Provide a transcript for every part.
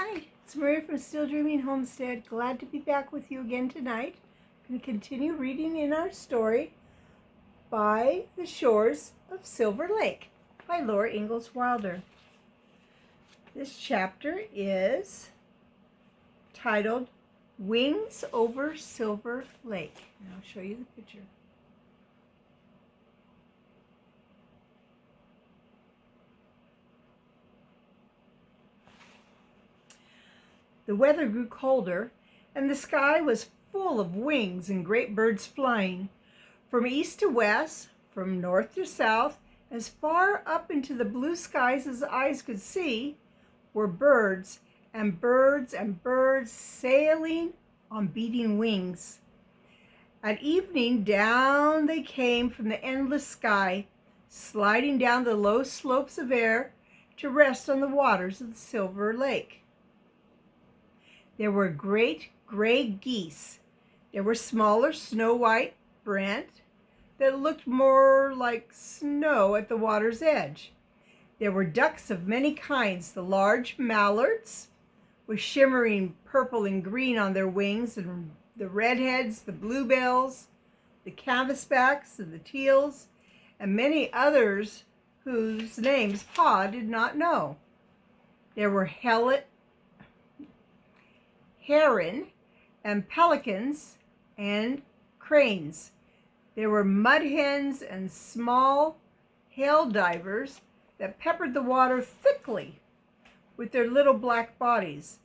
Hi, it's Maria from Still Dreaming Homestead. Glad to be back with you again tonight. I'm going to continue reading in our story, By the Shores of Silver Lake by Laura Ingalls Wilder. This chapter is titled Wings Over Silver Lake. And I'll show you the picture. The weather grew colder, and the sky was full of wings and great birds flying. From east to west, from north to south, as far up into the blue skies as the eyes could see, were birds and birds and birds sailing on beating wings. At evening, down they came from the endless sky, sliding down the low slopes of air to rest on the waters of the Silver Lake. There were great gray geese. There were smaller snow-white brant that looked more like snow at the water's edge. There were ducks of many kinds, the large mallards with shimmering purple and green on their wings, and the redheads, the bluebells, the canvasbacks, and the teals, and many others whose names Pa did not know. There were heron and pelicans and cranes. There were mud hens and small hail divers that peppered the water thickly with their little black bodies.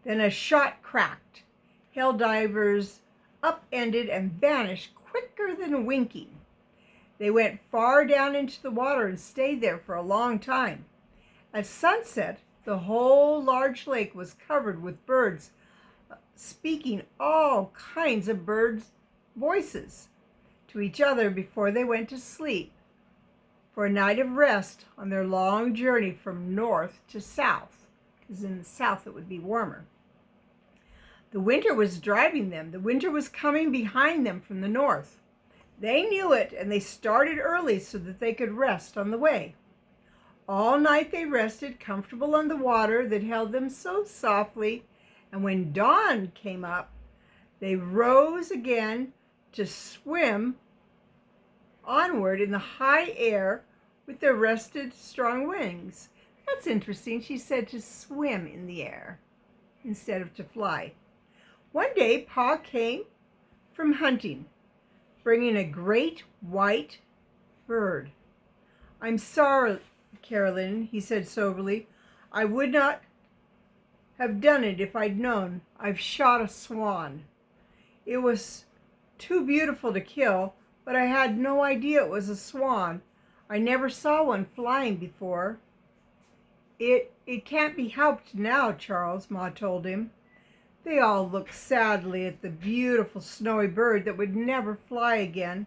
Then a shot cracked. Hail divers upended and vanished quicker than winking. They went far down into the water and stayed there for a long time. At sunset, the whole large lake was covered with birds speaking all kinds of birds' voices to each other before they went to sleep for a night of rest on their long journey from north to south, because in the south it would be warmer. The winter was driving them. The winter was coming behind them from the north. They knew it, and they started early so that they could rest on the way. All night they rested comfortable on the water that held them so softly, and when dawn came up, they rose again to swim onward in the high air with their rested, strong wings. That's interesting. She said to swim in the air instead of to fly. One day, Pa came from hunting, bringing a great white bird. "I'm sorry, Carolyn," he said soberly. "I would not have done it if I'd known. I've shot a swan. It was too beautiful to kill, but I had no idea it was a swan. I never saw one flying before." It can't be helped now, Charles," Ma told him. They all looked sadly at the beautiful snowy bird that would never fly again.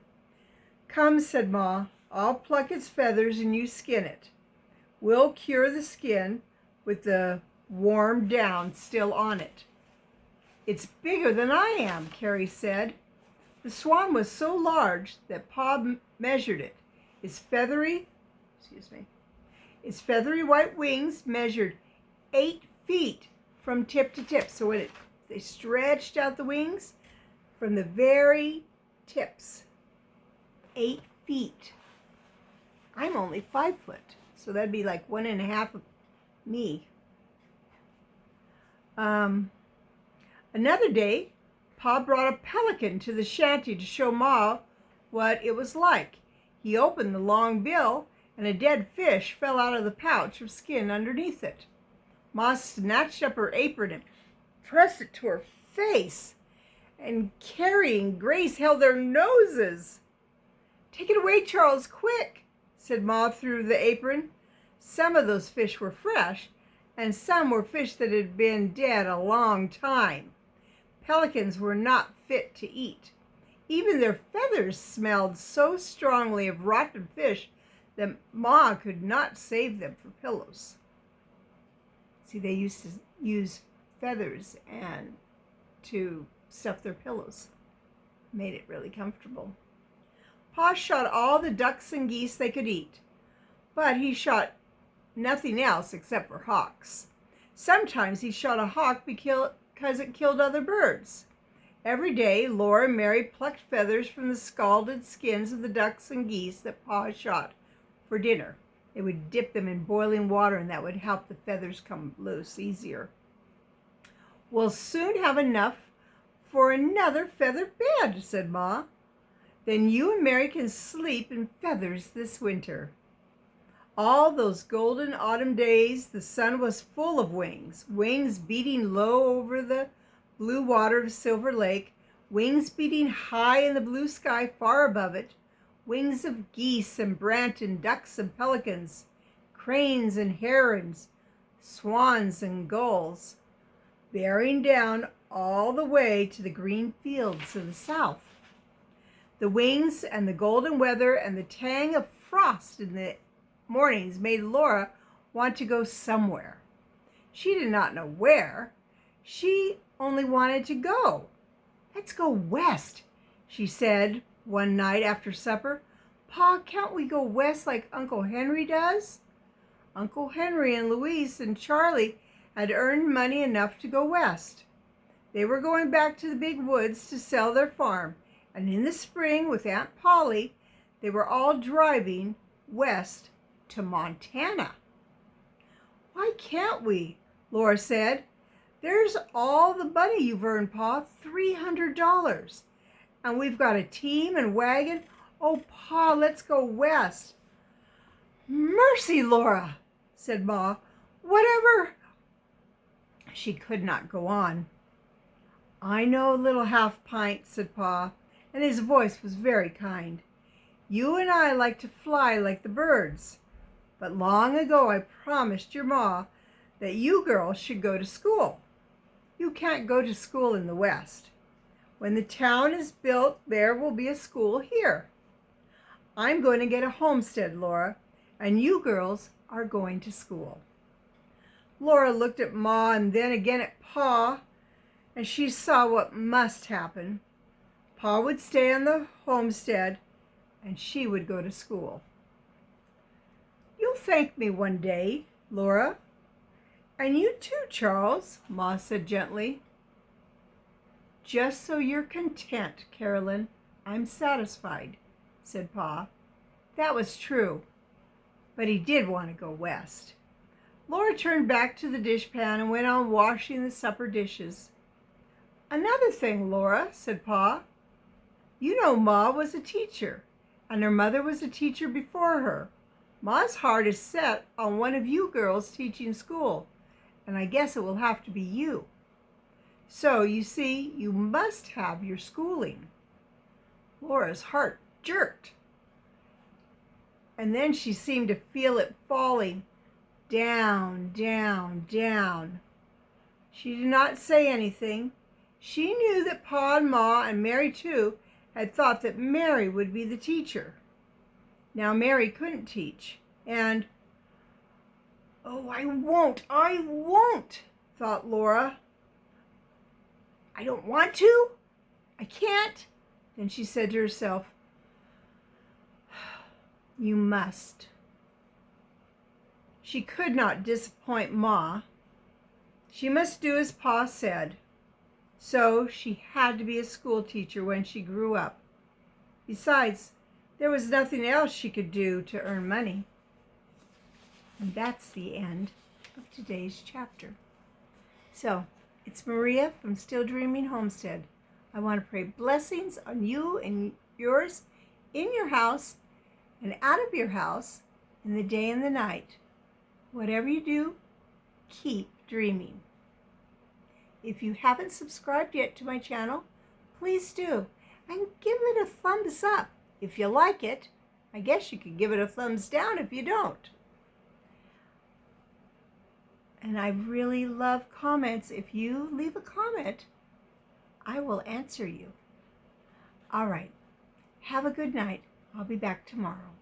"Come," said Ma, "I'll pluck its feathers and you skin it. We'll cure the skin with the warm down still on it." "It's bigger than I am," Carrie said. The swan was so large that Pa measured it. Its feathery white wings measured 8 feet from tip to tip. So when they stretched out the wings from the very tips, 8 feet. I'm only 5 foot, so that'd be like 1.5 of me. Another day, Pa brought a pelican to the shanty to show Ma what it was like. He opened the long bill, and a dead fish fell out of the pouch of skin underneath it. Ma snatched up her apron and pressed it to her face, and Carrie and Grace held their noses. "Take it away, Charles, quick," said Ma through the apron. Some of those fish were fresh, and some were fish that had been dead a long time. Pelicans were not fit to eat. Even their feathers smelled so strongly of rotten fish that Ma could not save them for pillows. See, they used to use feathers and to stuff their pillows. Made it really comfortable. Pa shot all the ducks and geese they could eat, but he shot nothing else except for hawks. Sometimes he shot a hawk because it killed other birds. Every day, Laura and Mary plucked feathers from the scalded skins of the ducks and geese that Pa shot for dinner. They would dip them in boiling water, and that would help the feathers come loose easier. "We'll soon have enough for another feather bed," said Ma. "Then you and Mary can sleep in feathers this winter." All those golden autumn days, the sun was full of wings, wings beating low over the blue water of Silver Lake, wings beating high in the blue sky far above it, wings of geese and brant and ducks and pelicans, cranes and herons, swans and gulls, bearing down all the way to the green fields of the south. The wings and the golden weather and the tang of frost in the mornings made Laura want to go somewhere. She did not know where. She only wanted to go. "Let's go west," she said one night after supper. "Pa, can't we go west like Uncle Henry does?" Uncle Henry and Louise and Charlie had earned money enough to go west. They were going back to the big woods to sell their farm, and in the spring with Aunt Polly, they were all driving west to Montana. "Why can't we?" Laura said. "There's all the money you've earned, Pa, $300. And we've got a team and wagon. Oh, Pa, let's go west." "Mercy, Laura," said Ma. "Whatever." She could not go on. "I know, little half pint," said Pa, and his voice was very kind. "You and I like to fly like the birds. But long ago I promised your Ma that you girls should go to school. You can't go to school in the West. When the town is built, there will be a school here. I'm going to get a homestead, Laura, and you girls are going to school." Laura looked at Ma and then again at Pa, and she saw what must happen. Pa would stay on the homestead, and she would go to school. "You'll thank me one day, Laura. And you too, Charles," Ma said gently. "Just so you're content, Carolyn, I'm satisfied," said Pa. That was true, but he did want to go west. Laura turned back to the dishpan and went on washing the supper dishes. "Another thing, Laura," said Pa. "You know Ma was a teacher, and her mother was a teacher before her. Ma's heart is set on one of you girls teaching school, and I guess it will have to be you. So, you see, you must have your schooling." Laura's heart jerked, and then she seemed to feel it falling down, down, down. She did not say anything. She knew that Pa and Ma and Mary too had thought that Mary would be the teacher. Now Mary couldn't teach, and "Oh, I won't," thought Laura. "I don't want to. I can't." Then she said to herself, "You must." She could not disappoint Ma. She must do as Pa said. So she had to be a school teacher when she grew up. Besides, there was nothing else she could do to earn money. And that's the end of today's chapter. So, it's Maria from Still Dreaming Homestead. I want to pray blessings on you and yours in your house and out of your house in the day and the night. Whatever you do, keep dreaming. If you haven't subscribed yet to my channel, please do. And give it a thumbs up if you like it. I guess you could give it a thumbs down if you don't. And I really love comments. If you leave a comment, I will answer you. All right. Have a good night. I'll be back tomorrow.